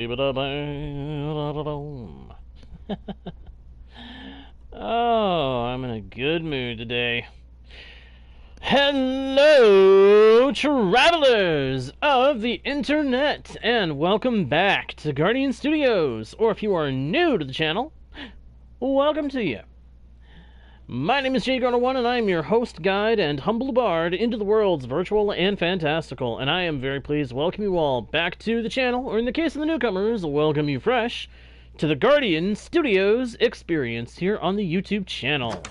Oh, I'm in a good mood today. Hello, travelers of the internet, and welcome back to Guardian Studios. Or if you are new to the channel, welcome to you. My name is JGarner1, and I am your host, guide, and humble bard into the worlds virtual and fantastical. And I am very pleased to welcome you all back to the channel, or in the case of the newcomers, welcome you fresh to the Guardian Studios experience here on the YouTube channel.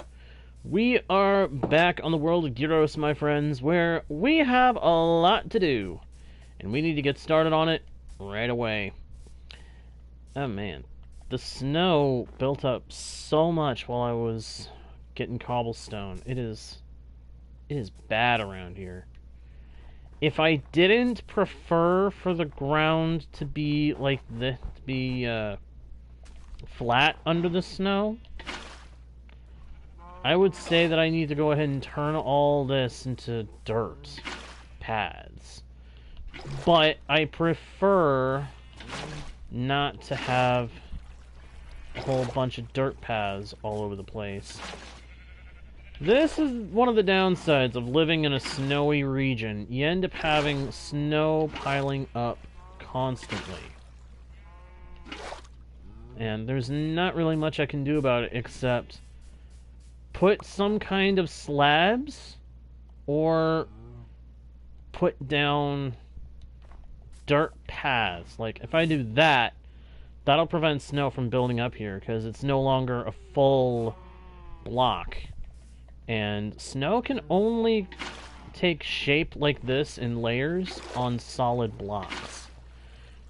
We are back on the world of Gyros, my friends, where we have a lot to do, and we need to get started on it right away. Oh man, the snow built up so much while I was getting cobblestone. It is bad around here. If I didn't prefer for the ground to be like this, to be flat under the snow, I would say that I need to go ahead and turn all this into dirt paths. But I prefer not to have a whole bunch of dirt paths all over the place. This is one of the downsides of living in a snowy region. You end up having snow piling up constantly. And there's not really much I can do about it except put some kind of slabs or put down dirt paths. Like, if I do that, that'll prevent snow from building up here because it's no longer a full block. And snow can only take shape like this in layers on solid blocks.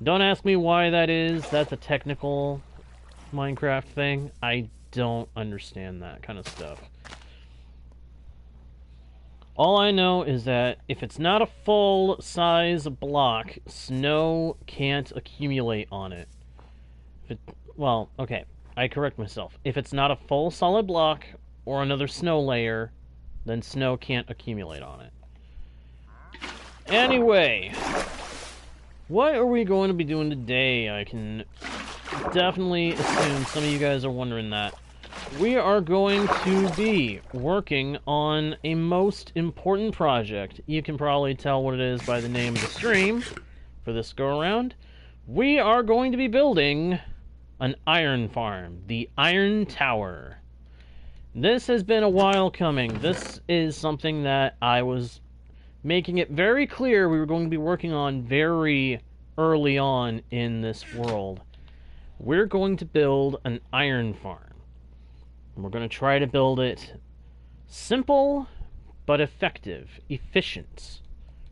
Don't ask me why that is. That's a technical Minecraft thing. I don't understand that kind of stuff. All I know is that if it's not a full size block, snow can't accumulate on it. Well, okay, I correct myself. If it's not a full solid block or another snow layer, then snow can't accumulate on it. Anyway, what are we going to be doing today? I can definitely assume some of you guys are wondering that. We are going to be working on a most important project. You can probably tell what it is by the name of the stream for this go-around. We are going to be building an iron farm, the Iron Tower. This has been a while coming. This is something that I was making it very clear we were going to be working on very early on in this world. We're going to build an iron farm. And we're going to try to build it simple but effective, efficient.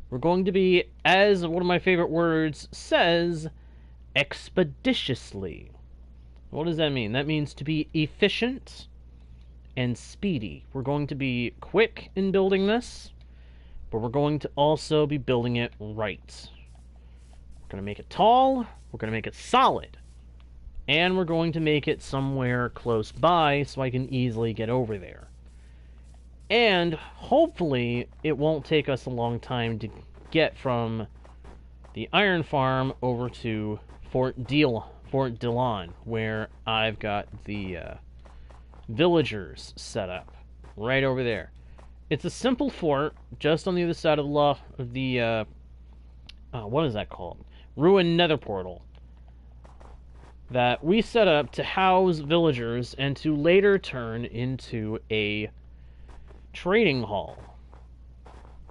We're going to be, as one of my favorite words says, expeditiously. What does that mean? That means to be efficient and speedy. We're going to be quick in building this, but we're going to also be building it right. We're going to make it tall, we're going to make it solid, and we're going to make it somewhere close by so I can easily get over there. And hopefully it won't take us a long time to get from the iron farm over to Fort Dillon, where I've got the villagers set up right over there. It's a simple fort just on the other side of the what is that called? Ruined Nether Portal that we set up to house villagers and to later turn into a trading hall.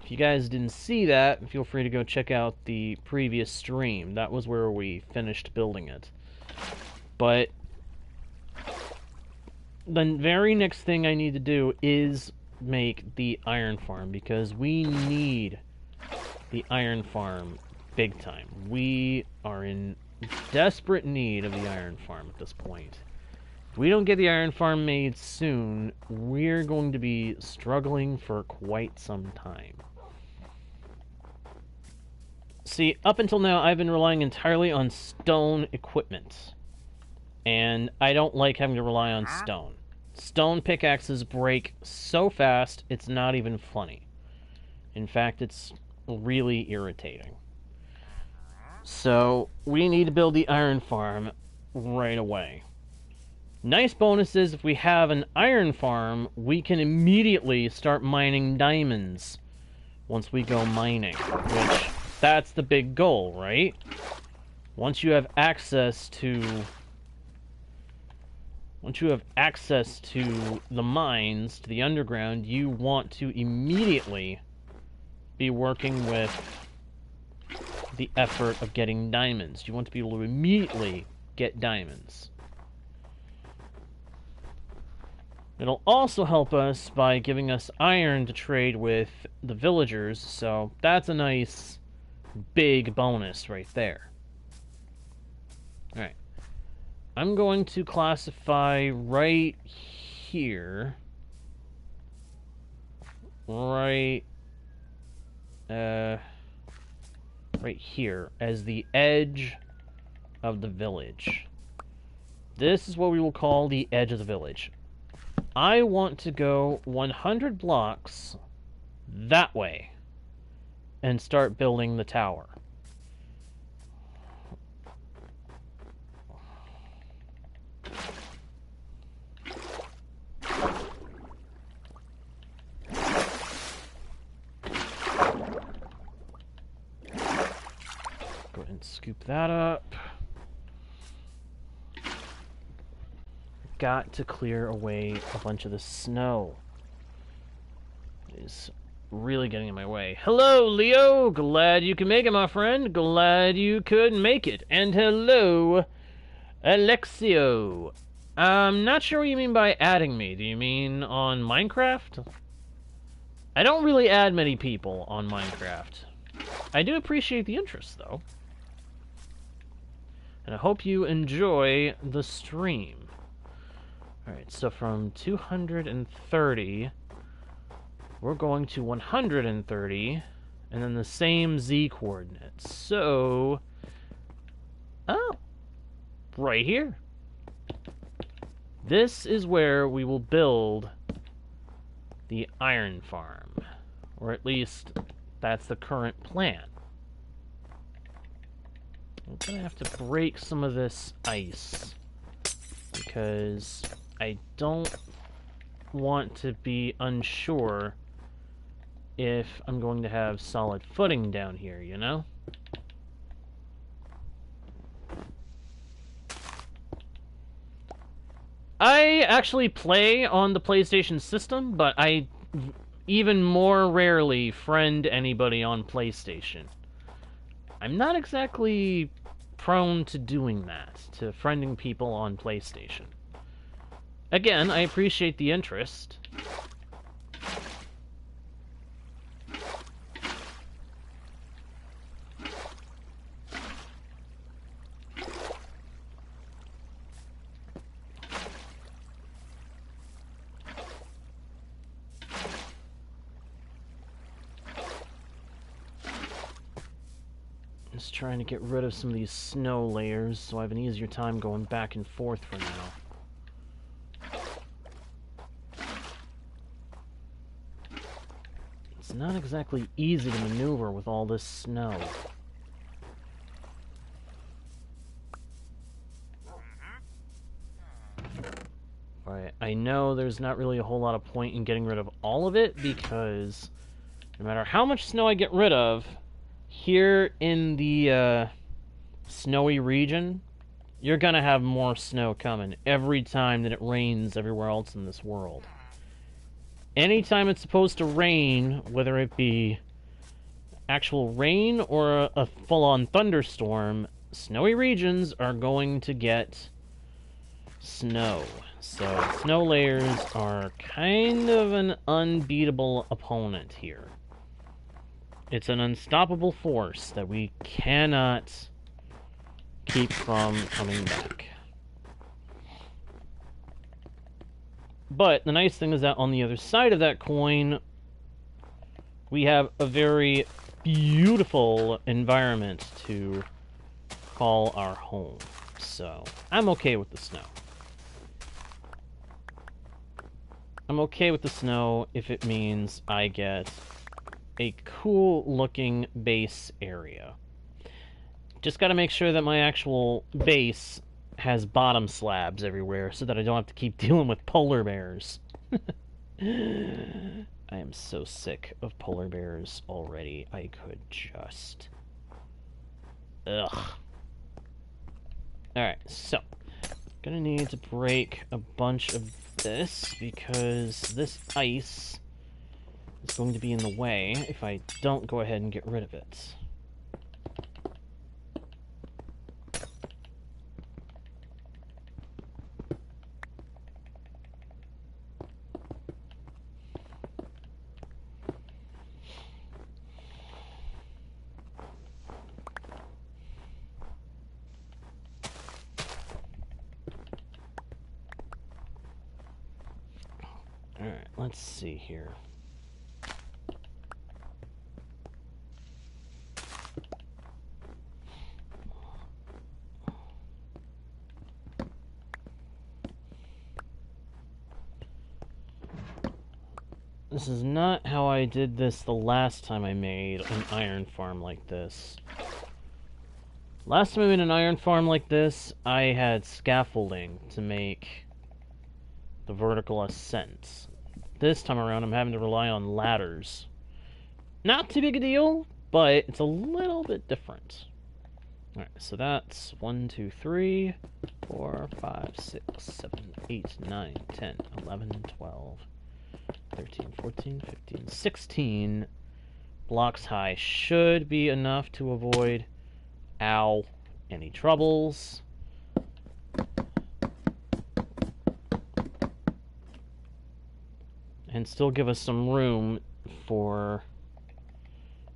If you guys didn't see that, feel free to go check out the previous stream. That was where we finished building it. But the very next thing I need to do is make the iron farm, because we need the iron farm big time. We are in desperate need of the iron farm at this point. If we don't get the iron farm made soon, we're going to be struggling for quite some time. See, up until now, I've been relying entirely on stone equipment. And I don't like having to rely on stone. Stone pickaxes break so fast, it's not even funny. In fact, it's really irritating. So we need to build the iron farm right away. Nice bonus is if we have an iron farm, we can immediately start mining diamonds once we go mining, which that's the big goal, right? Once you have access to the mines, to the underground, you want to immediately be working with the effort of getting diamonds. You want to be able to immediately get diamonds. It'll also help us by giving us iron to trade with the villagers, so that's a nice big bonus right there. Alright. I'm going to classify right here. Right here as the edge of the village. This is what we will call the edge of the village. I want to go 100 blocks that way and start building the tower. Go ahead and scoop that up. Got to clear away a bunch of the snow. It is really getting in my way. Hello, Leo! Glad you can make it, my friend. Glad you could make it. And hello, Alexio. I'm not sure what you mean by adding me. Do you mean on Minecraft? I don't really add many people on Minecraft. I do appreciate the interest, though. And I hope you enjoy the stream. Alright, so from 230, we're going to 130, and then the same Z coordinates. So, oh, right here. This is where we will build the iron farm. Or at least, that's the current plan. I'm gonna have to break some of this ice, because I don't want to be unsure if I'm going to have solid footing down here, you know? I actually play on the PlayStation system, but I even more rarely friend anybody on PlayStation. I'm not exactly prone to doing that, to friending people on PlayStation. Again, I appreciate the interest. Just trying to get rid of some of these snow layers so I have an easier time going back and forth for now. It's not exactly easy to maneuver with all this snow. Alright, I know there's not really a whole lot of point in getting rid of all of it, because no matter how much snow I get rid of, here in the snowy region, you're gonna have more snow coming every time that it rains everywhere else in this world. Anytime it's supposed to rain, whether it be actual rain or a full-on thunderstorm, snowy regions are going to get snow. So snow layers are kind of an unbeatable opponent here. It's an unstoppable force that we cannot keep from coming back. But the nice thing is that on the other side of that coin, we have a very beautiful environment to call our home. So, I'm okay with the snow. I'm okay with the snow if it means I get a cool-looking base area. Just gotta make sure that my actual base has bottom slabs everywhere so that I don't have to keep dealing with polar bears. I am so sick of polar bears already. I could just... Ugh. Alright, so... Gonna need to break a bunch of this because this ice is going to be in the way if I don't go ahead and get rid of it. Alright, let's see here. This is not how I did this the last time I made an iron farm like this. Last time I made an iron farm like this, I had scaffolding to make the vertical ascent. This time around, I'm having to rely on ladders. Not too big a deal, but it's a little bit different. Alright, so that's 1, 2, 3, 4, 5, 6, 7, 8, 9, 10, 11, 12, 13, 14, 15, 16 blocks high. Should be enough to avoid, ow, any troubles. And still give us some room for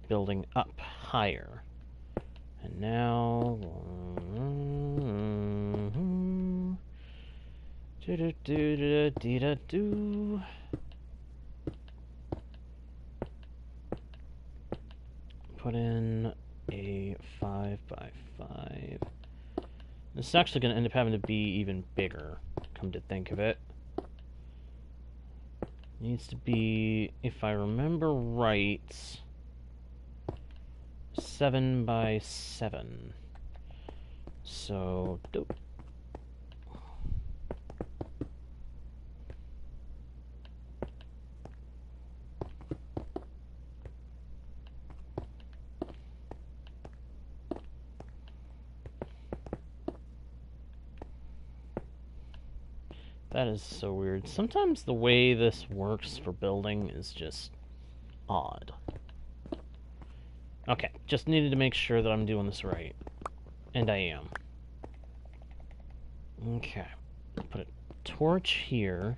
building up higher. And now... Put in a 5 by 5. This is actually going to end up having to be even bigger, come to think of it. Needs to be, if I remember right, 7 by 7. So, dope. That is so weird. Sometimes the way this works for building is just odd. Okay, just needed to make sure that I'm doing this right. And I am. Okay. Put a torch here.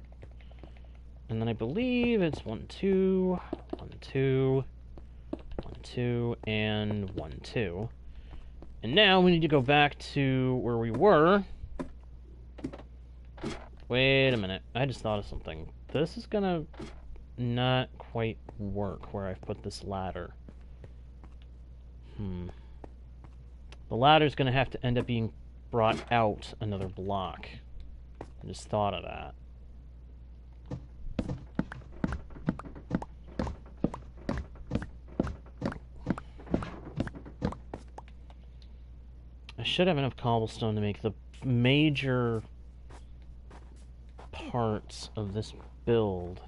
And then I believe it's 1, 2, 1, 2, 1, 2, and 1, 2. And now we need to go back to where we were. Wait a minute, I just thought of something. This is gonna not quite work where I've put this ladder. The ladder's gonna have to end up being brought out another block. I just thought of that. I should have enough cobblestone to make the major parts of this build.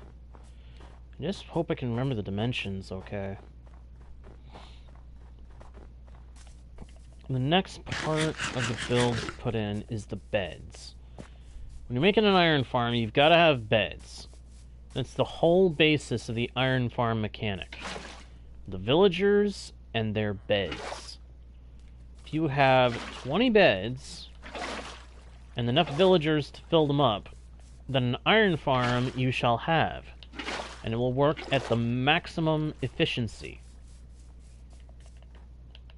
I just hope I can remember the dimensions, okay? The next part of the build to put in is the beds. When you're making an iron farm, you've got to have beds. That's the whole basis of the iron farm mechanic. The villagers and their beds. If you have 20 beds and enough villagers to fill them up, then an iron farm you shall have, and it will work at the maximum efficiency.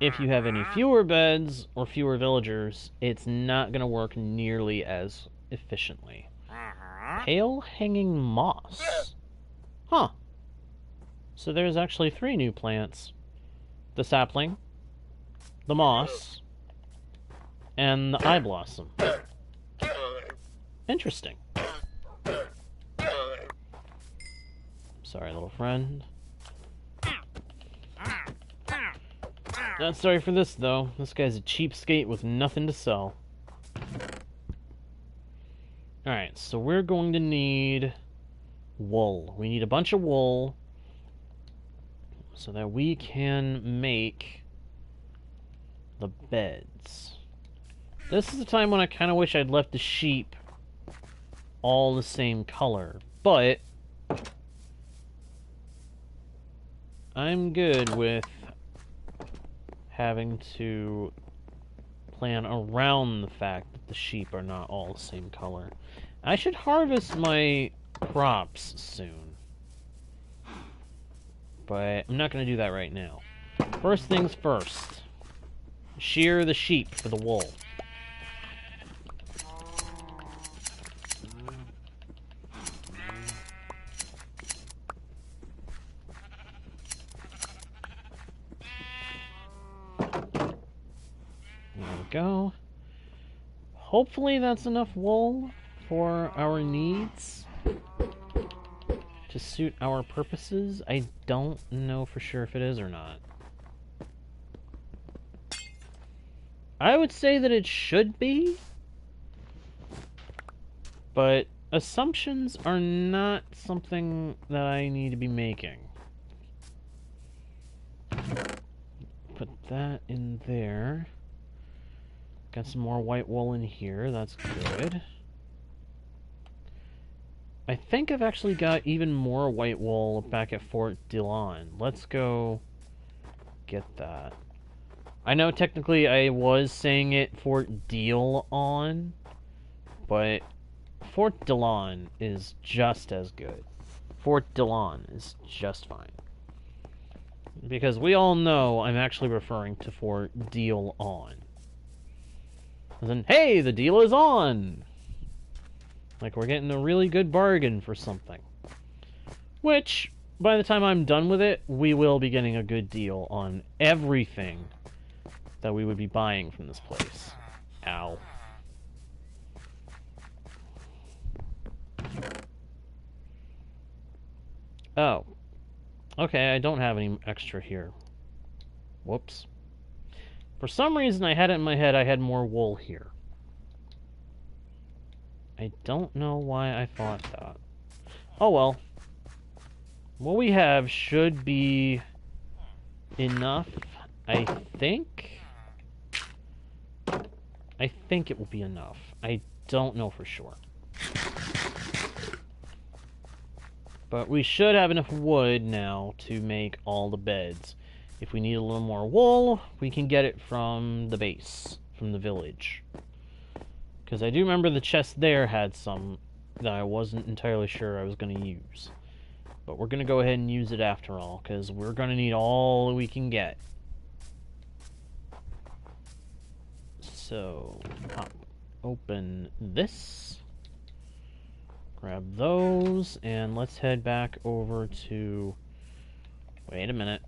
If you have any fewer beds or fewer villagers, it's not going to work nearly as efficiently. Pale hanging moss. Huh. So there's actually 3 new plants. The sapling, the moss, and the eye blossom. Interesting. Sorry, little friend. Not sorry for this, though. This guy's a cheapskate with nothing to sell. Alright, so we're going to need wool. We need a bunch of wool so that we can make the beds. This is the time when I kind of wish I'd left the sheep all the same color, but I'm good with having to plan around the fact that the sheep are not all the same color. I should harvest my crops soon, but I'm not going to do that right now. First things first, shear the sheep for the wool. Go. Hopefully that's enough wool for our needs to suit our purposes. I don't know for sure if it is or not. I would say that it should be, but assumptions are not something that I need to be making. Put that in there. Got some more white wool in here, that's good. I think I've actually got even more white wool back at Fort Dillon. Let's go get that. I know technically I was saying it Fort Deal on, but Fort Dillon is just as good. Fort Dillon is just fine. Because we all know I'm actually referring to Fort Deal on. And then, hey, the deal is on! Like we're getting a really good bargain for something. Which, by the time I'm done with it, we will be getting a good deal on everything that we would be buying from this place. Ow. Oh. Okay, I don't have any extra here. Whoops. For some reason, I had it in my head I had more wool here. I don't know why I thought that. Oh well. What we have should be enough, I think. I think it will be enough. I don't know for sure. But we should have enough wood now to make all the beds. If we need a little more wool, we can get it from the base, from the village. Because I do remember the chest there had some that I wasn't entirely sure I was going to use. But we're going to go ahead and use it after all, because we're going to need all we can get. So, pop open this. Grab those, and let's head back over to... Wait a minute.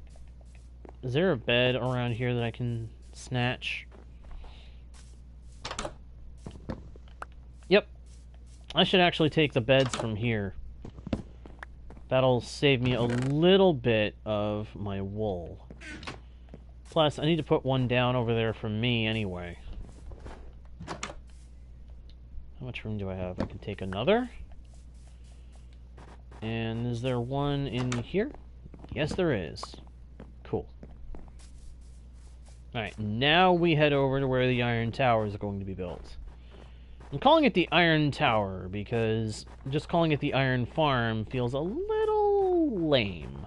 Is there a bed around here that I can snatch? Yep. I should actually take the beds from here. That'll save me a little bit of my wool. Plus, I need to put one down over there for me anyway. How much room do I have? I can take another. And is there one in here? Yes, there is. Cool. Alright, now we head over to where the Iron Tower is going to be built. I'm calling it the Iron Tower because just calling it the Iron Farm feels a little lame,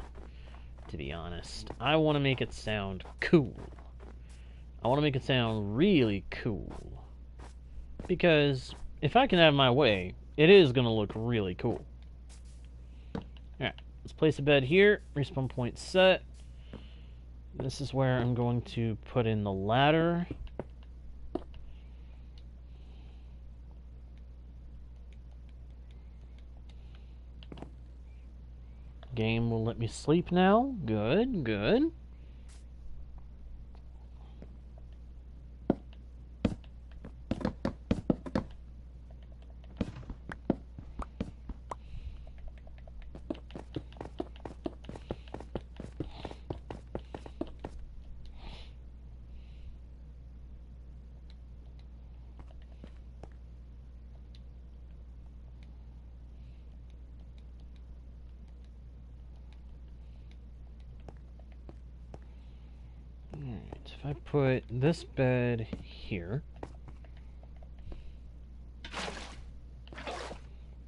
to be honest. I want to make it sound cool. I want to make it sound really cool. Because if I can have my way, it is going to look really cool. Alright, let's place a bed here. Respawn point set. This is where I'm going to put in the ladder. Game will let me sleep now. Good, good. Alright, if I put this bed here,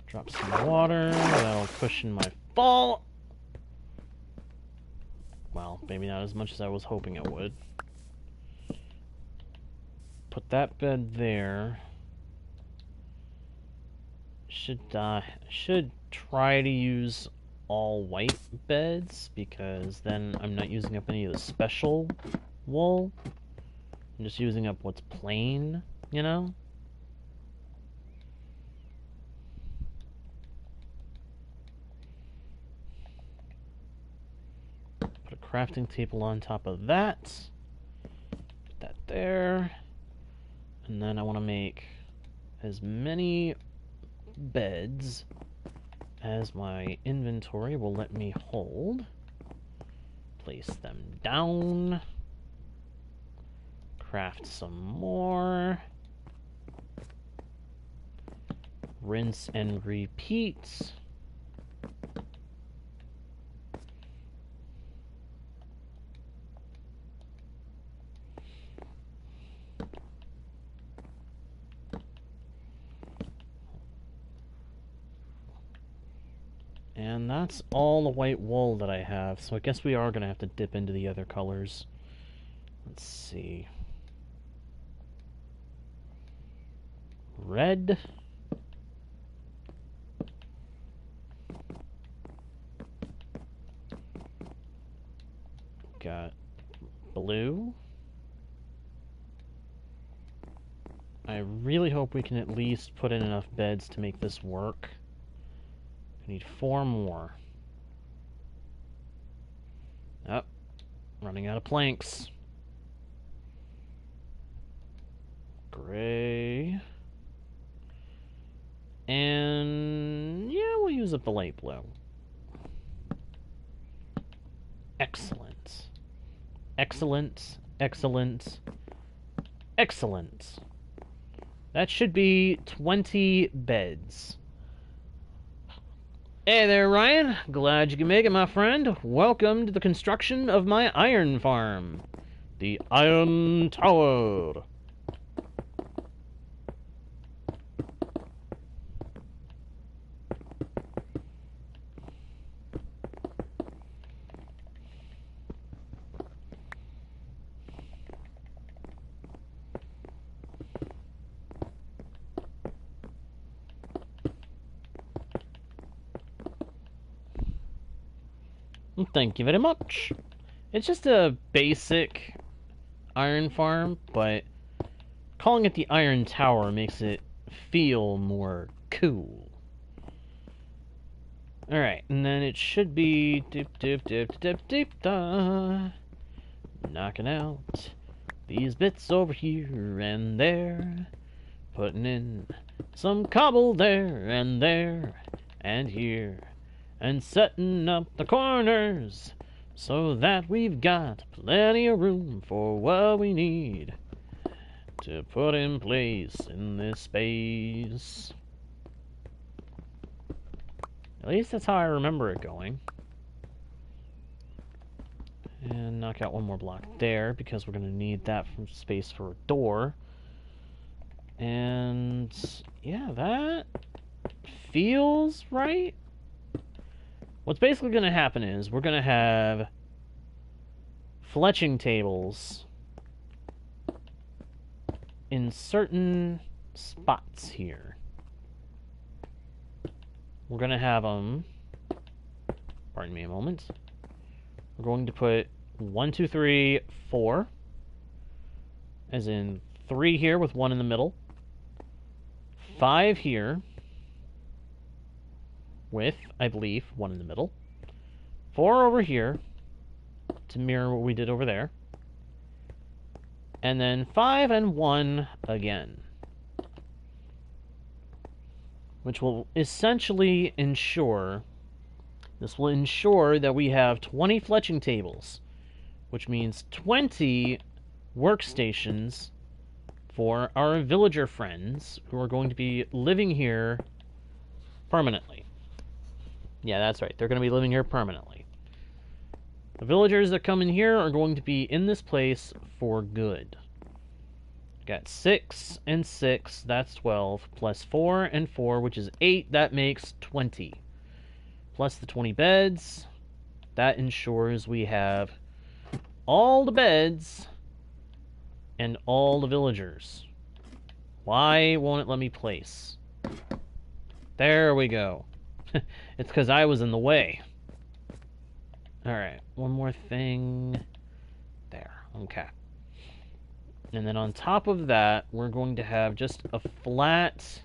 drop some water, that'll cushion my fall. Well, maybe not as much as I was hoping it would. Put that bed there. Should try to use all white beds, because then I'm not using up any of the special wool. I'm just using up what's plain, you know? Put a crafting table on top of that. Put that there. And then I want to make as many beds as my inventory will let me hold. Place them down. Craft some more. Rinse and repeat. And that's all the white wool that I have, so I guess we are going to have to dip into the other colors. Let's see. Red. Got blue. I really hope we can at least put in enough beds to make this work. I need 4 more. Oh, running out of planks. Gray. And yeah, we'll use up the light blue. Excellent. Excellent. Excellent. Excellent. That should be 20 beds. Hey there, Ryan. Glad you can make it, my friend. Welcome to the construction of my iron farm. The Iron Tower. Thank you very much. It's just a basic iron farm, but calling it the Iron Tower makes it feel more cool. Alright, and then it should be knocking out these bits over here and there, putting in some cobble there and here, and setting up the corners so that we've got plenty of room for what we need to put in place in this space. At least that's how I remember it going. And knock out one more block there, because we're going to need that for space for a door. And yeah, that feels right. What's basically going to happen is we're going to have fletching tables in certain spots here. We're going to have them, pardon me a moment, we're going to put 1, 2, 3, 4, as in 3 here with 1 in the middle, 5 here, with, I believe, 1 in the middle. 4 over here, to mirror what we did over there. And then 5 and 1 again. Which will essentially ensure, this will ensure that we have 20 fletching tables. Which means 20 workstations for our villager friends who are going to be living here permanently. Yeah, that's right. They're going to be living here permanently. The villagers that come in here are going to be in this place for good. Got 6 and 6, that's 12, plus 4 and 4, which is 8, that makes 20. Plus the 20 beds, that ensures we have all the beds and all the villagers. Why won't it let me place? There we go. It's because I was in the way. Alright, one more thing. There, okay. And then on top of that, we're going to have just a flat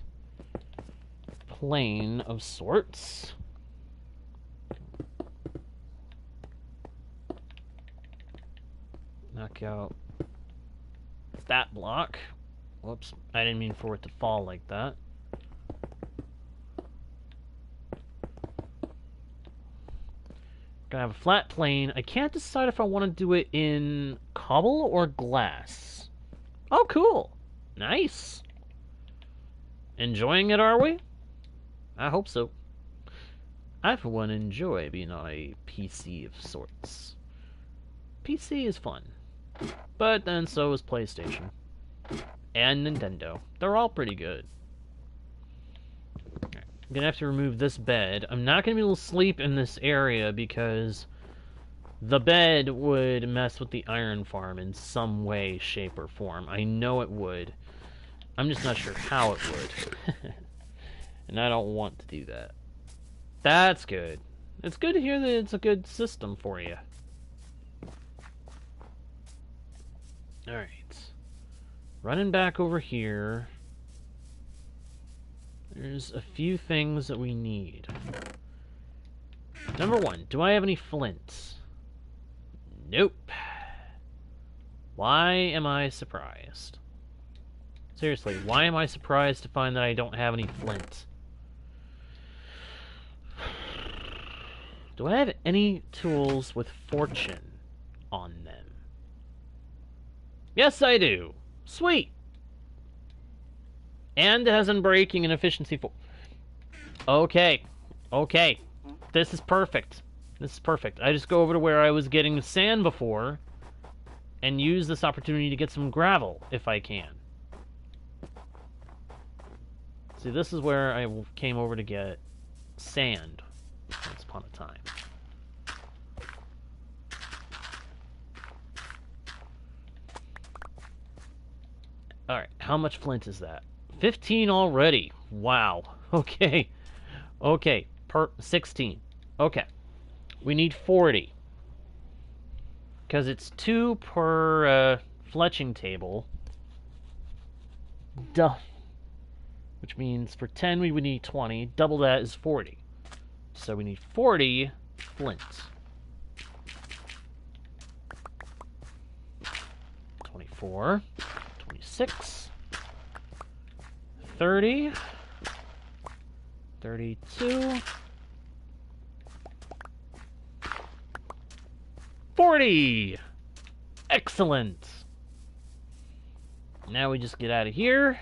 plane of sorts. Knock out that block. Whoops, I didn't mean for it to fall like that. Gonna have a flat plane. I can't decide if I want to do it in cobble or glass. Oh, cool. Nice. Enjoying it, are we? I hope so. I, for one, enjoy being on a PC of sorts. PC is fun. But then so is PlayStation. And Nintendo. They're all pretty good. I'm gonna have to remove this bed. I'm not gonna be able to sleep in this area because the bed would mess with the iron farm in some way, shape, or form. I know it would. I'm just not sure how it would. And I don't want to do that. That's good. It's good to hear that it's a good system for you. Alright. Running back over here. There's a few things that we need. Number 1, do I have any flint? Nope. Why am I surprised? Seriously, why am I surprised to find that I don't have any flint? Do I have any tools with fortune on them? Yes, I do. Sweet. And it has unbreaking and efficiency 4. Okay. Okay. This is perfect. This is perfect. I just go over to where I was getting the sand before and use this opportunity to get some gravel, if I can. See, this is where I came over to get sand once upon a time. Alright, how much flint is that? 15 already. Wow. Okay. Okay. 16. Okay. We need 40. Because it's 2 per fletching table. Duh. Which means for 10 we would need 20. Double that is 40. So we need 40 flint. 24. 26. 30, 32, 40! Excellent! Now we just get out of here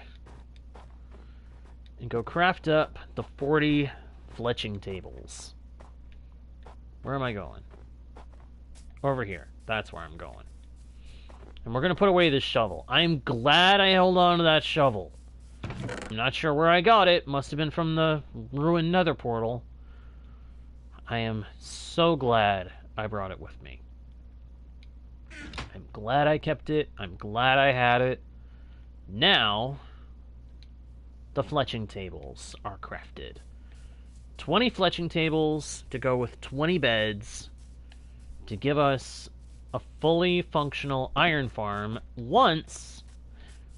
and go craft up the 40 fletching tables. Where am I going? Over here. That's where I'm going. And we're going to put away this shovel. I'm glad I held on to that shovel. I'm not sure where I got it. Must have been from the ruined nether portal. I am so glad I brought it with me. I'm glad I kept it. I'm glad I had it. Now, the fletching tables are crafted. 20 fletching tables to go with 20 beds to give us a fully functional iron farm once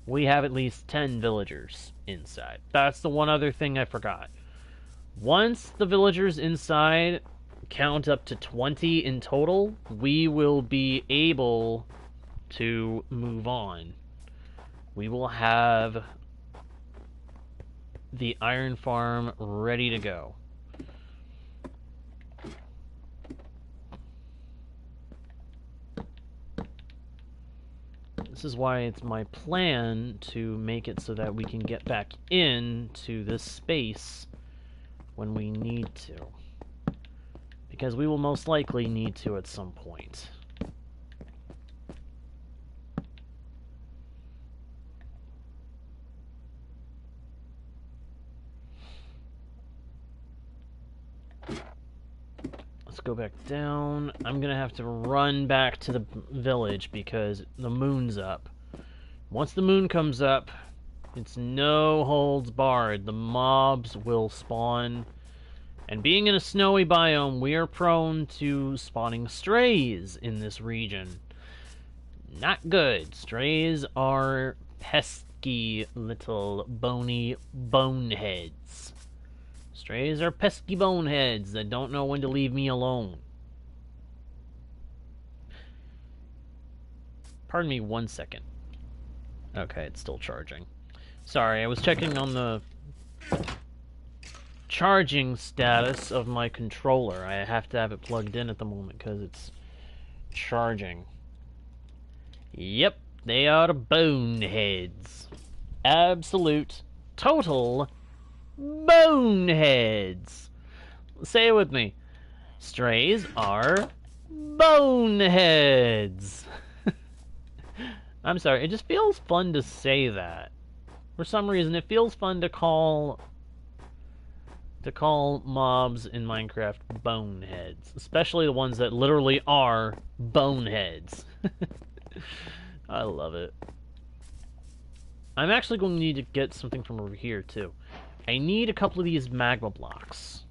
we have at least 10 villagers inside. That's the one other thing I forgot. Once the villagers inside count up to 20 in total, we will be able to move on. We will have the iron farm ready to go. This is why it's my plan to make it so that we can get back into this space when we need to. because we will most likely need to at some point. Let's go back down. I'm gonna have to run back to the village because the moon's up. Once the moon comes up, it's no holds barred. The mobs will spawn. And being in a snowy biome, we are prone to spawning strays in this region. Not good. Strays are pesky little bony boneheads. Strays are pesky boneheads that don't know when to leave me alone. Pardon me 1 second. Okay, it's still charging. Sorry, I was checking on the charging status of my controller. I have to have it plugged in at the moment because it's charging. Yep, they are boneheads. Absolute, total boneheads. Say it with me. Strays are boneheads. I'm sorry, it just feels fun to say that. For some reason, it feels fun to call mobs in Minecraft boneheads, especially the ones that literally are boneheads. I love it. I'm actually going to need to get something from over here too. I need a couple of these magma blocks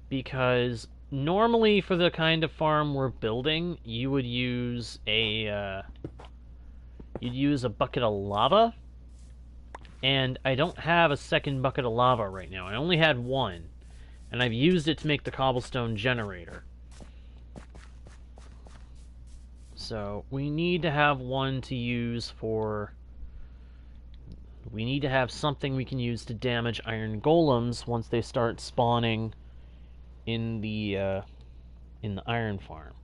because normally for the kind of farm we're building, you would use a bucket of lava. And I don't have a second bucket of lava right now. I only had one. And I've used it to make the cobblestone generator. So, we need to have one to use for... We need to have something we can use to damage iron golems once they start spawning in the iron farm.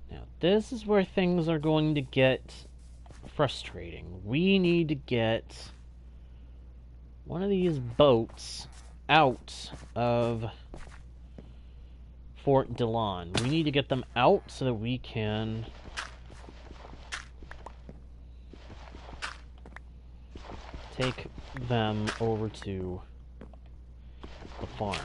Now, this is where things are going to get frustrating. We need to get one of these boats out of Fort Delon. We need to get them out so that we can take them over to the farm.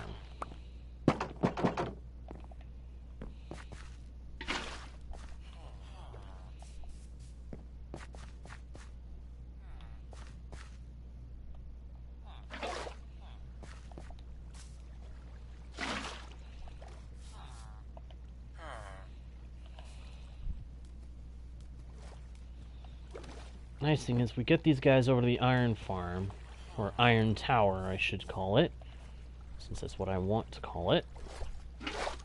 Nice thing is we get these guys over to the iron farm, or iron tower I should call it, since that's what I want to call it.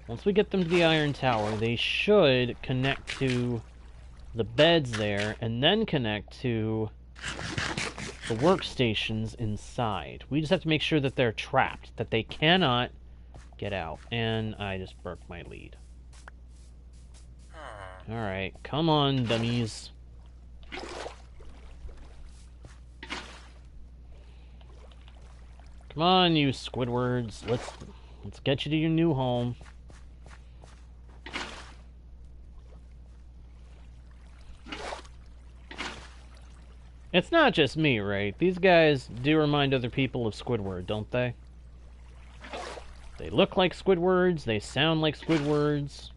Once we get them to the iron tower, they should connect to the beds there, and then connect to the workstations inside. We just have to make sure that they're trapped, that they cannot get out. And I just broke my lead. Alright, come on, dummies. Come on, you Squidwards. Let's get you to your new home. It's not just me, right? These guys do remind other people of Squidward, don't they? They look like Squidwards, they sound like Squidwards.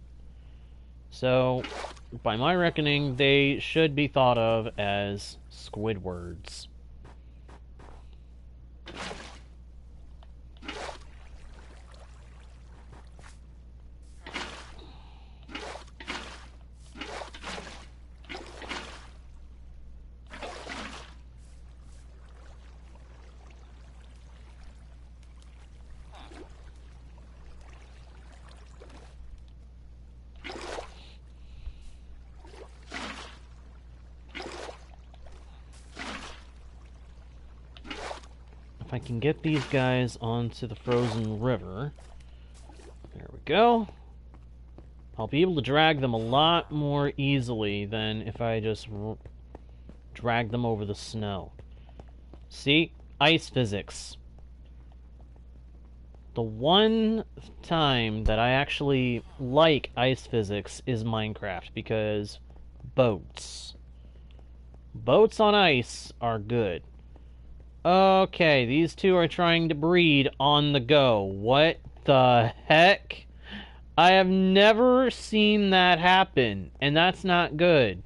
So, by my reckoning, they should be thought of as Squidwards. If I can get these guys onto the frozen river, there we go. I'll be able to drag them a lot more easily than if I just drag them over the snow. See? Ice physics. The one time that I actually like ice physics is Minecraft, because boats. Boats on ice are good. Okay, these two are trying to breed on the go. What the heck? I have never seen that happen, and that's not good.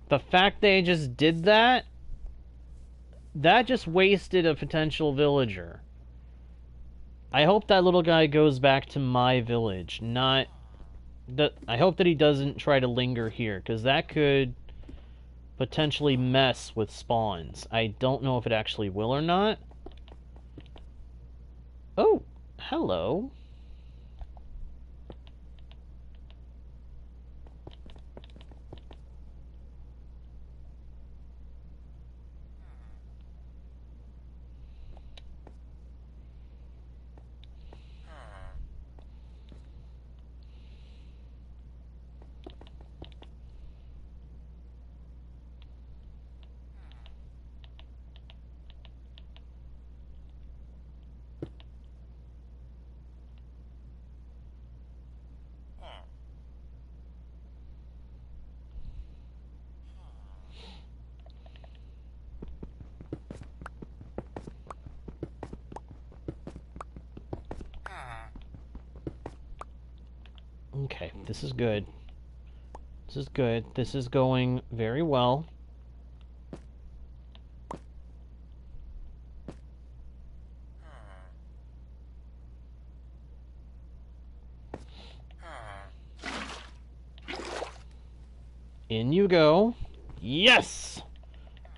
The fact they just did that, that just wasted a potential villager. I hope that little guy goes back to my village, not... I hope that he doesn't try to linger here, because that could potentially mess with spawns. I don't know if it actually will or not. Oh, hello. Okay, this is good. This is good. This is going very well. In you go. Yes!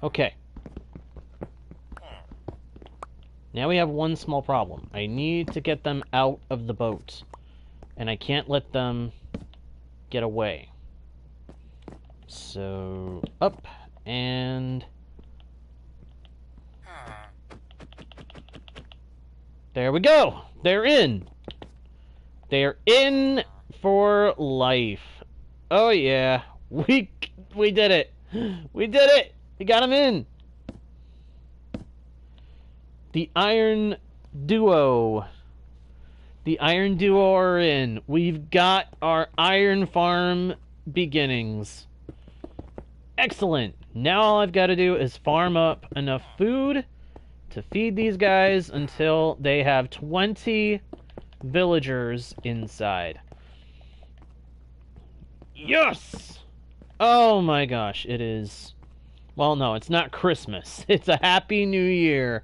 Okay. Now we have one small problem. I need to get them out of the boat. And I can't let them get away. So, up, and... there we go! They're in! They're in for life. Oh yeah, we did it! We did it! We got them in! The Iron Duo. The Iron Duo are in. We've got our iron farm beginnings. Excellent. Now all I've got to do is farm up enough food to feed these guys until they have 20 villagers inside. Yes! Oh my gosh, it is... well, no, it's not Christmas. It's a Happy New Year.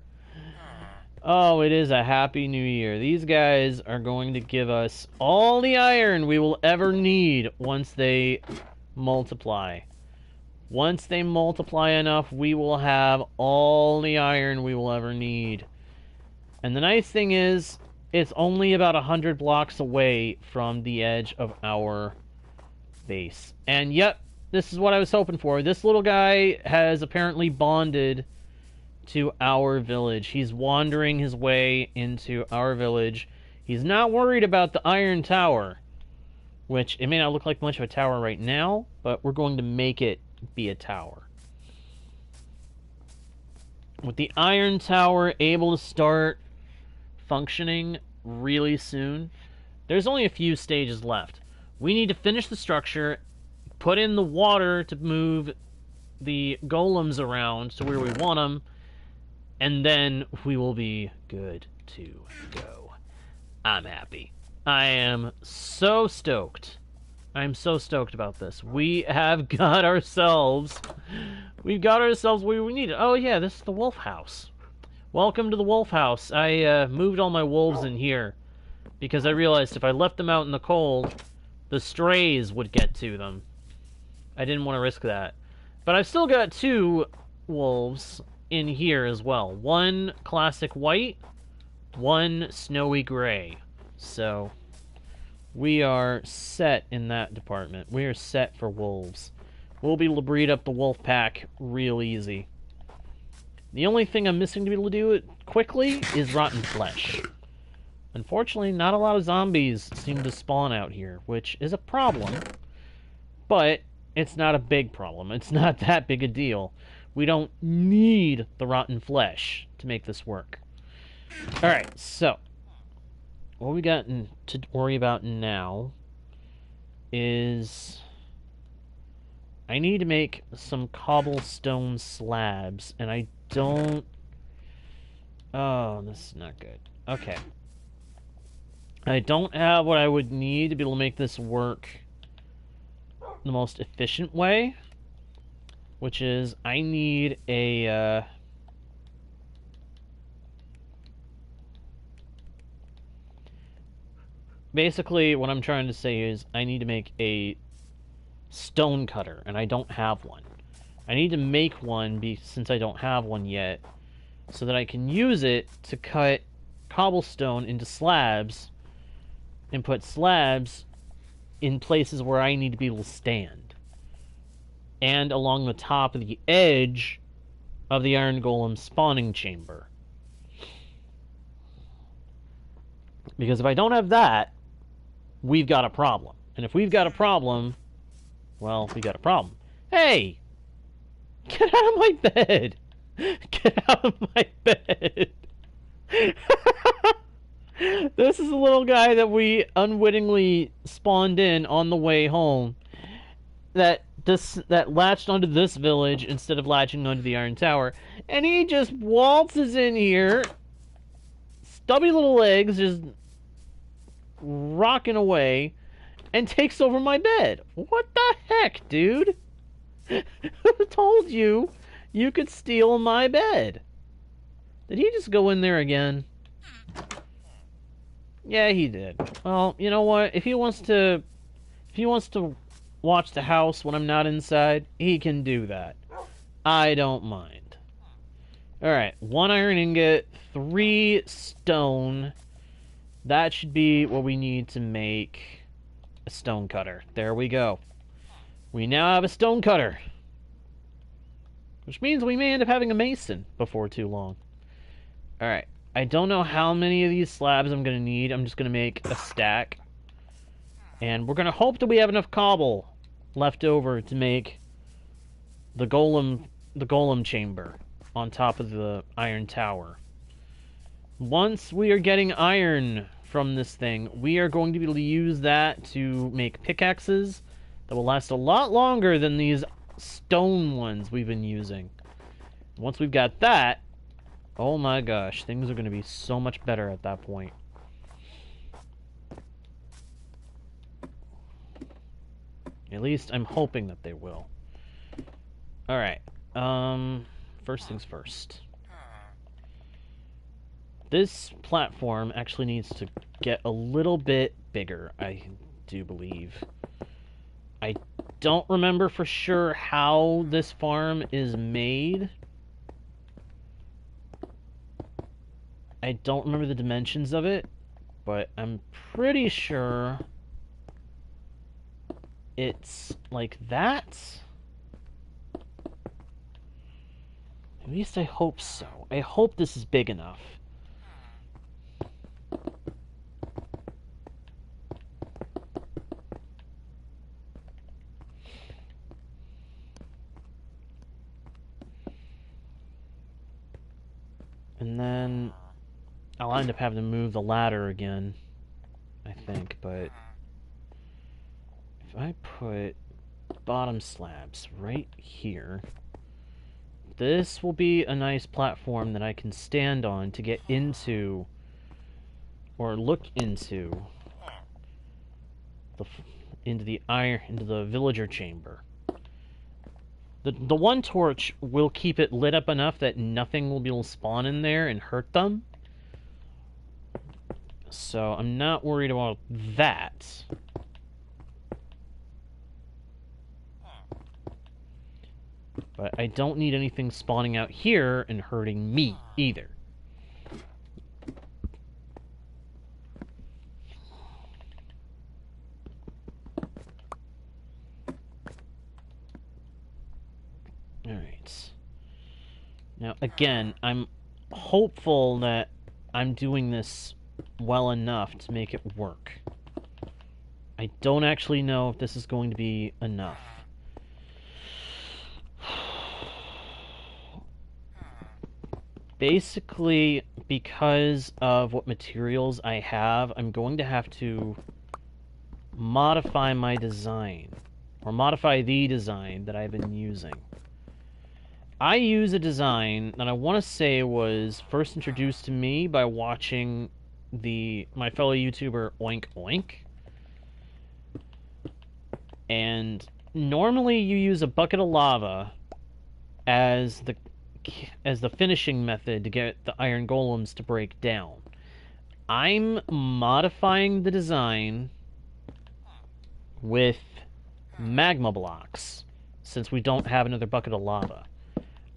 Oh, it is a Happy New Year. These guys are going to give us all the iron we will ever need once they multiply. Once they multiply enough, we will have all the iron we will ever need. And the nice thing is, it's only about 100 blocks away from the edge of our base. And yep, this is what I was hoping for. This little guy has apparently bonded to our village. He's wandering his way into our village. He's not worried about the iron tower, which it may not look like much of a tower right now, but we're going to make it be a tower. With the iron tower able to start functioning really soon, there's only a few stages left. We need to finish the structure, put in the water to move the golems around to where we want them, and then we will be good to go. I'm happy. I am so stoked. I'm so stoked about this. We have got ourselves... we've got ourselves where we need it. Oh yeah, this is the wolf house. Welcome to the wolf house. I moved all my wolves in here because I realized if I left them out in the cold, the strays would get to them. I didn't want to risk that. But I've still got 2 wolves in here as well. One classic white, one snowy gray. So we are set in that department. We are set for wolves. We'll be able to breed up the wolf pack real easy. The only thing I'm missing to be able to do it quickly is rotten flesh. Unfortunately, not a lot of zombies seem to spawn out here, which is a problem. But it's not a big problem. It's not that big a deal. We don't need the rotten flesh to make this work. Alright, so what we got to worry about now is I need to make some cobblestone slabs, and I don't... Oh, this is not good. Okay. I don't have what I would need to be able to make this work the most efficient way, which is I need a... Basically, what I'm trying to say is I need to make a stone cutter, and I don't have one. I need to make one since I don't have one yet, so that I can use it to cut cobblestone into slabs and put slabs in places where I need to be able to stand, and along the top of the edge of the iron golem spawning chamber. Because if I don't have that, we've got a problem. And if we've got a problem, well, we got a problem. Hey! Get out of my bed! Get out of my bed! This is a little guy that we unwittingly spawned in on the way home that latched onto this village instead of latching onto the Iron Tower. And he just waltzes in here, stubby little legs, just rocking away, and takes over my bed. What the heck, dude? Who told you you could steal my bed? Did he just go in there again? Yeah, he did. Well, you know what? If he wants to watch the house when I'm not inside, he can do that. I don't mind. Alright, 1 iron ingot, 3 stone. That should be what we need to make a stone cutter. There we go. We now have a stone cutter. Which means we may end up having a mason before too long. Alright. I don't know how many of these slabs I'm going to need. I'm just going to make a stack. And we're going to hope that we have enough cobble left over to make the golem chamber on top of the iron tower. Once we are getting iron from this thing, we are going to be able to use that to make pickaxes that will last a lot longer than these stone ones we've been using. Once we've got that, oh my gosh, things are going to be so much better at that point. At least I'm hoping that they will. Alright, first things first. This platform actually needs to get a little bit bigger, I do believe. I don't remember for sure how this farm is made. I don't remember the dimensions of it, but I'm pretty sure it's like that. At least I hope so. I hope this is big enough. And then I'll end up having to move the ladder again, I think, but if I put bottom slabs right here, this will be a nice platform that I can stand on to get into, or look into, into the villager chamber. The one torch will keep it lit up enough that nothing will be able to spawn in there and hurt them. So I'm not worried about that. But I don't need anything spawning out here and hurting me either. Alright. Now, again, I'm hopeful that I'm doing this well enough to make it work. I don't actually know if this is going to be enough. Basically, because of what materials I have, I'm going to have to modify my design, or modify the design that I've been using. I use a design that I want to say was first introduced to me by watching my fellow YouTuber Oink Oink. And normally you use a bucket of lava as the finishing method to get the iron golems to break down. I'm modifying the design with magma blocks since we don't have another bucket of lava.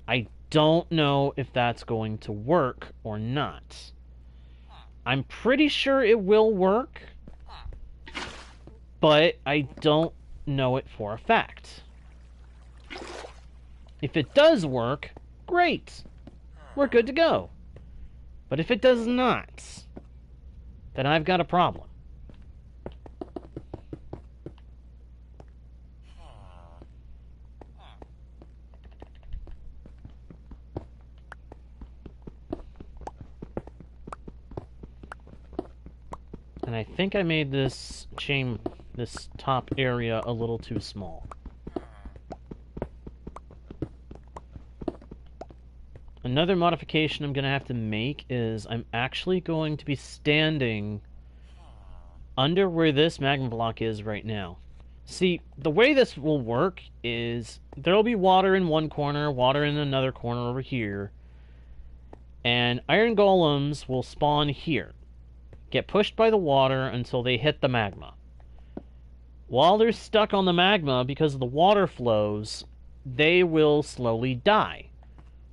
I don't know if that's going to work or not. I'm pretty sure it will work, but I don't know it for a fact. If it does work, great. We're good to go. But if it does not, then I've got a problem. And I think I made this top area a little too small. Another modification I'm going to have to make is I'm actually going to be standing under where this magma block is right now. See, the way this will work is there will be water in one corner, water in another corner over here, and iron golems will spawn here, get pushed by the water until they hit the magma. While they're stuck on the magma because of the water flows, they will slowly die.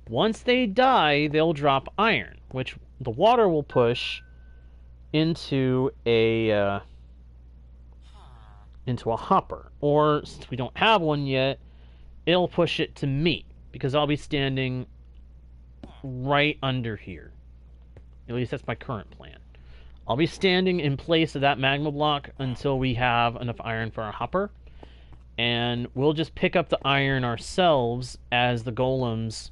Once they die, they'll drop iron, which the water will push into a hopper. Or, since we don't have one yet, it'll push it to me, because I'll be standing right under here. At least that's my current plan. I'll be standing in place of that magma block until we have enough iron for our hopper, and we'll just pick up the iron ourselves as the golems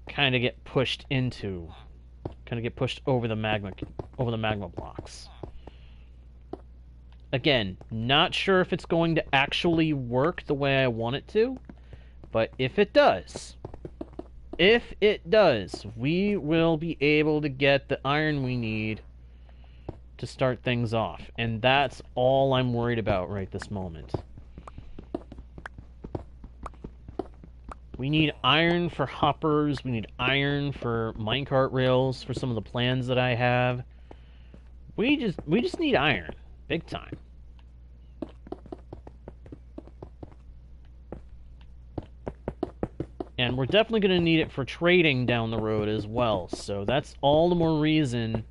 kind of get pushed over the magma blocks. Again, not sure if it's going to actually work the way I want it to, but if it does, we will be able to get the iron we need to start things off. And that's all I'm worried about right this moment. We need iron for hoppers, we need iron for minecart rails for some of the plans that I have. We just need iron. Big time. And we're definitely going to need it for trading down the road as well. So that's all the more reason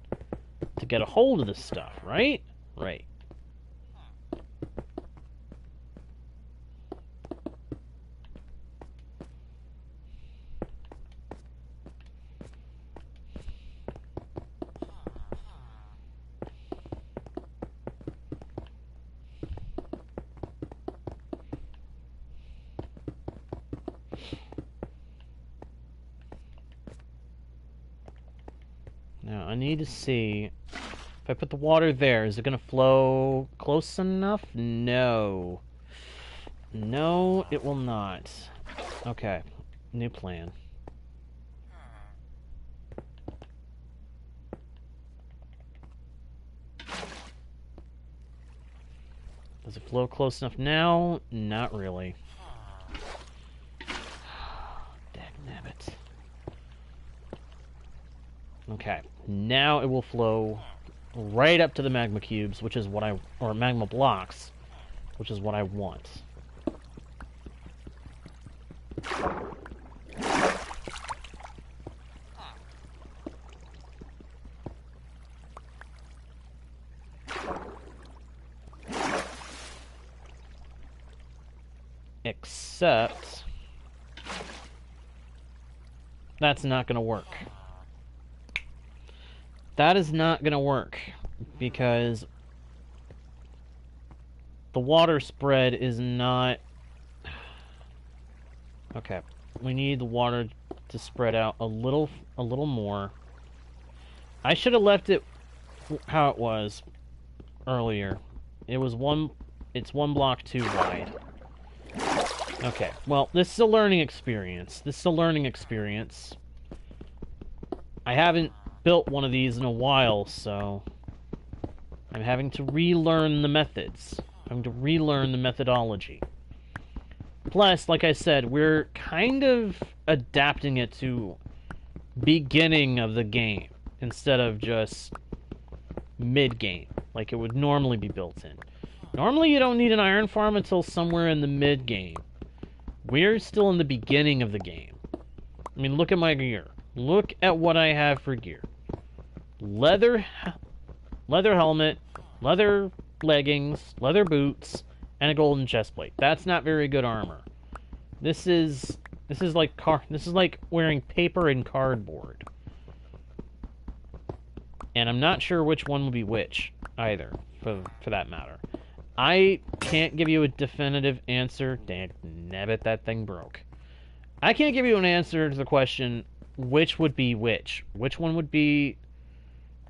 to get a hold of this stuff, right? Right. Now, I need to see, if I put the water there, is it going to flow close enough? No. No, it will not. Okay, new plan. Does it flow close enough now? Not really. Dagnabbit. Okay, now it will flow right up to the magma cubes, which is what or magma blocks, which is what I want. Except that's not going to work. That is not going to work because the water spread is not... Okay, we need the water to spread out a little more. I should have left it how it was earlier. It was it's one block too wide. Okay, well, this is a learning experience. This is a learning experience. I haven't built one of these in a while, so I'm having to relearn the methods. I'm having to relearn the methodology. Plus, like I said, we're kind of adapting it to beginning of the game instead of just mid-game, like it would normally be built in. Normally you don't need an iron farm until somewhere in the mid-game. We're still in the beginning of the game. I mean, look at my gear. Look at what I have for gear. Leather helmet, leather leggings, leather boots, and a golden chestplate. That's not very good armor. This is like wearing paper and cardboard. And I'm not sure which one would be which either, for that matter. I can't give you a definitive answer. Nabbit, that thing broke. I can't give you an answer to the question, which would be which. Which one would be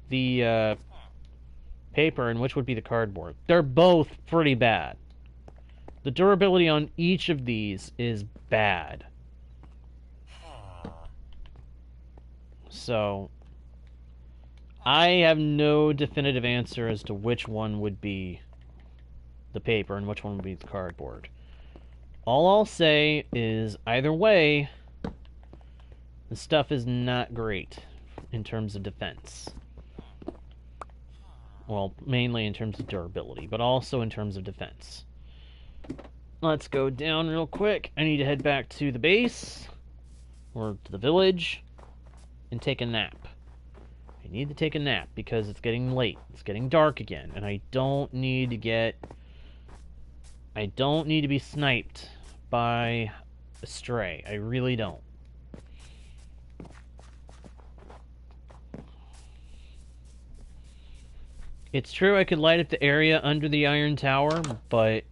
the paper and which would be the cardboard. They're both pretty bad. The durability on each of these is bad. So, I have no definitive answer as to which one would be the paper and which one would be the cardboard. All I'll say is, either way, the stuff is not great in terms of defense. Well, mainly in terms of durability, but also in terms of defense. Let's go down real quick. I need to head back to the base, or to the village, and take a nap. I need to take a nap because it's getting late. It's getting dark again, and I don't need to be sniped by a stray. I really don't. It's true I could light up the area under the iron tower, but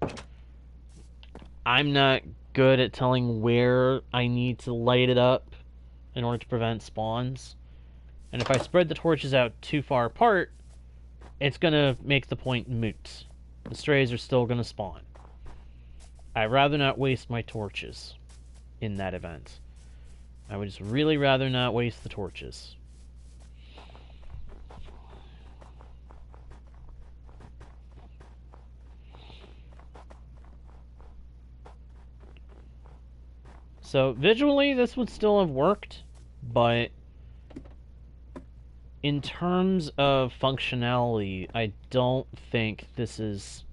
I'm not good at telling where I need to light it up in order to prevent spawns. And if I spread the torches out too far apart, it's going to make the point moot. The strays are still going to spawn. I'd rather not waste my torches in that event. I would just really rather not waste the torches. So, visually, this would still have worked, but in terms of functionality, I don't think this is...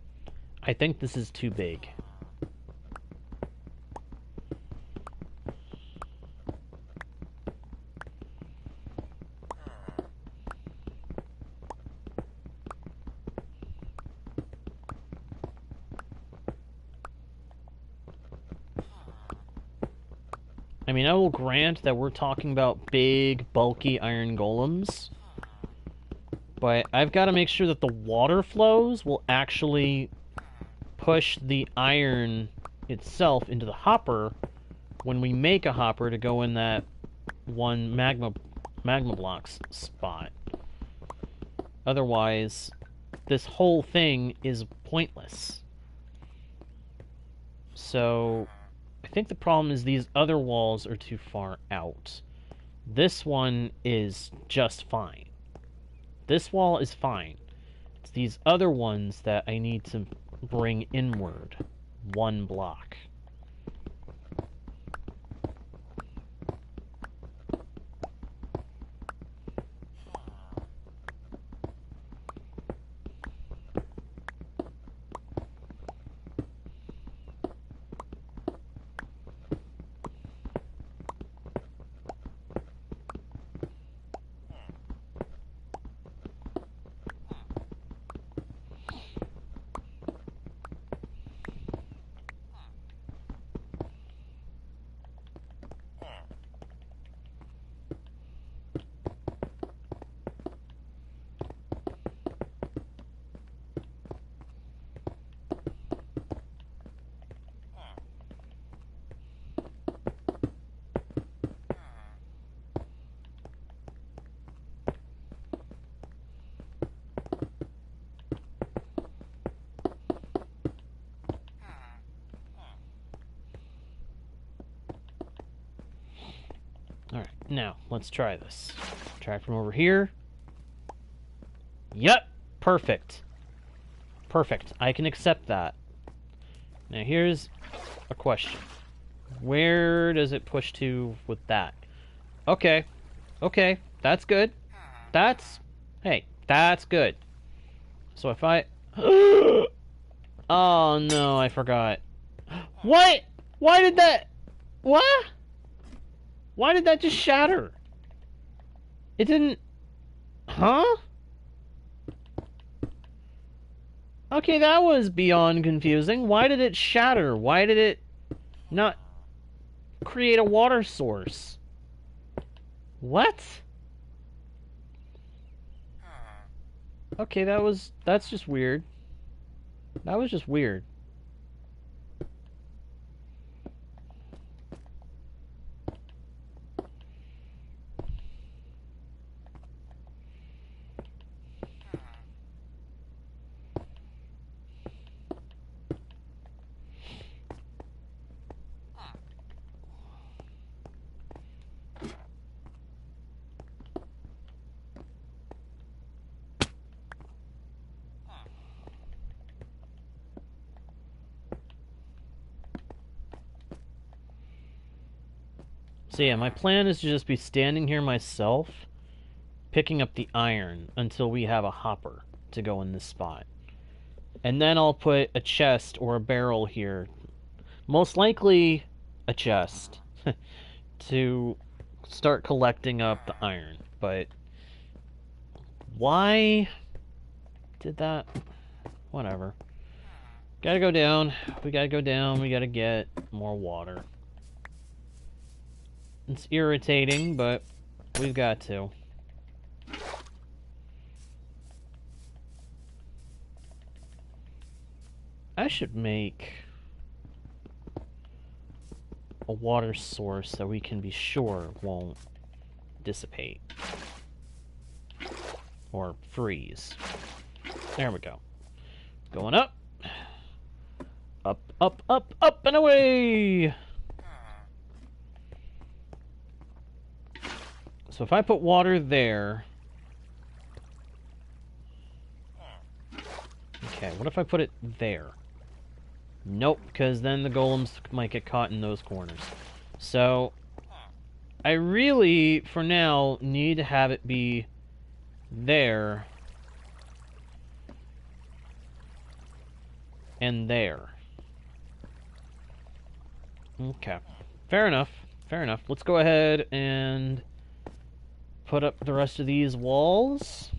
I think this is too big. I mean, I will grant that we're talking about big, bulky iron golems, but I've got to make sure that the water flows will actually push the iron itself into the hopper when we make a hopper to go in that one magma blocks spot. Otherwise, this whole thing is pointless. So, I think the problem is these other walls are too far out. This one is just fine. This wall is fine. It's these other ones that I need to bring inward. One block. Now, let's try this. Try from over here. Yep, perfect. Perfect. I can accept that. Now, here's a question. Where does it push to with that? Okay. Okay, that's good. Hey, that's good. So if I... Oh, no, I forgot. What? Why did that... What? Why did that just shatter? It didn't... Huh? Okay, that was beyond confusing. Why did it shatter? Why did it not create a water source? What? Okay, that's just weird. That was just weird. So yeah, my plan is to just be standing here myself, picking up the iron until we have a hopper to go in this spot. And then I'll put a chest or a barrel here. Most likely a chest to start collecting up the iron. But why did that? Whatever. Gotta go down. We gotta go down. We gotta get more water. It's irritating, but we've got to. I should make a water source that we can be sure won't dissipate. Or freeze. There we go. Going up. Up, up, up, up, and away! So if I put water there... Okay, what if I put it there? Nope, because then the golems might get caught in those corners. So, I really, for now, need to have it be there. And there. Okay. Fair enough. Fair enough. Let's go ahead and put up the rest of these walls.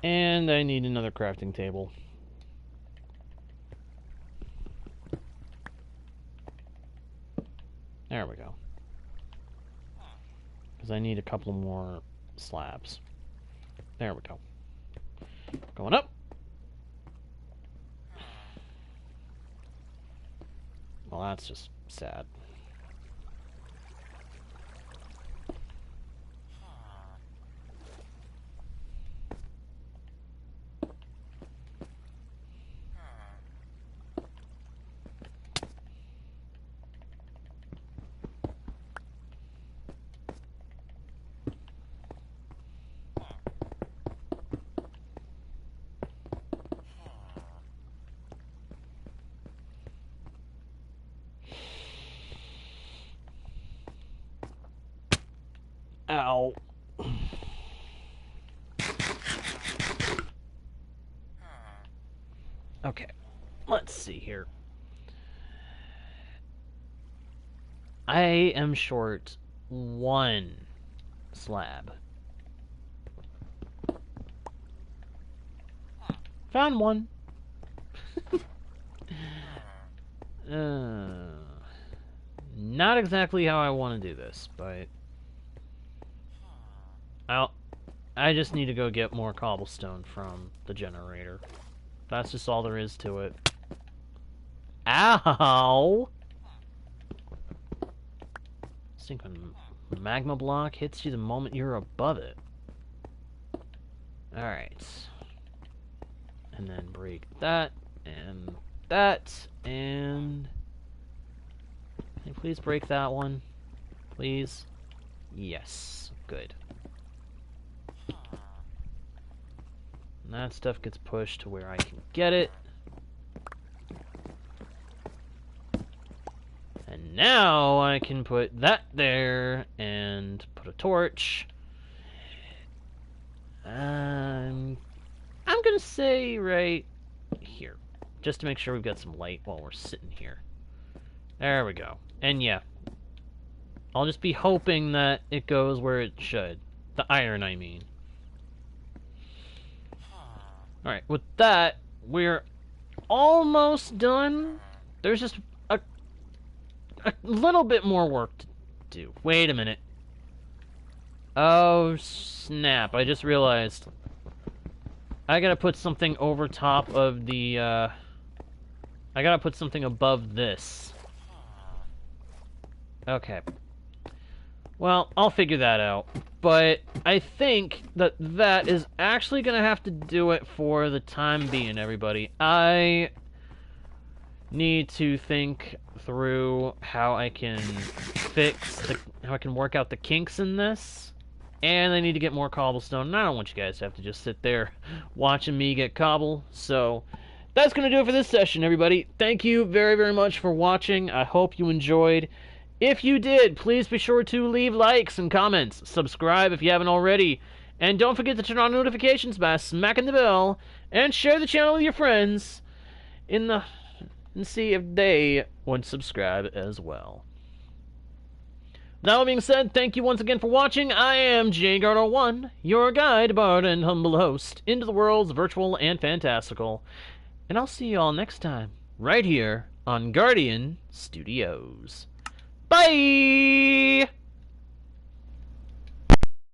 And I need another crafting table. There we go. Because I need a couple more slabs. There we go. Going up. Well, that's just sad. Ow. Okay, let's see here. I am short 1 slab. Found 1. Not exactly how I want to do this, but I just need to go get more cobblestone from the generator. That's just all there is to it. Ow! Thinking magma block hits you the moment you're above it. Alright. And then break that, and that, and... Can you please break that one? Please? Yes. Good. And that stuff gets pushed to where I can get it. And now I can put that there and put a torch. I'm gonna say right here, just to make sure we've got some light while we're sitting here. There we go. And yeah, I'll just be hoping that it goes where it should. The iron, I mean. Alright, with that, we're almost done. There's just a little bit more work to do. Wait a minute. Oh, snap. I just realized. I gotta put something over top of the, I gotta put something above this. Okay. Well, I'll figure that out. But I think that that is actually gonna have to do it for the time being, everybody. I need to think through how I can how I can work out the kinks in this. And I need to get more cobblestone. And I don't want you guys to have to just sit there watching me get cobble. So that's going to do it for this session, everybody. Thank you very, very much for watching. I hope you enjoyed. If you did, please be sure to leave likes and comments. Subscribe if you haven't already. And don't forget to turn on notifications by smacking the bell. And share the channel with your friends and see if they would subscribe as well. That being said, thank you once again for watching. I am JGuard01, your guide, bard, and humble host into the worlds virtual and fantastical. And I'll see you all next time, right here on Guardian Studios. Bye!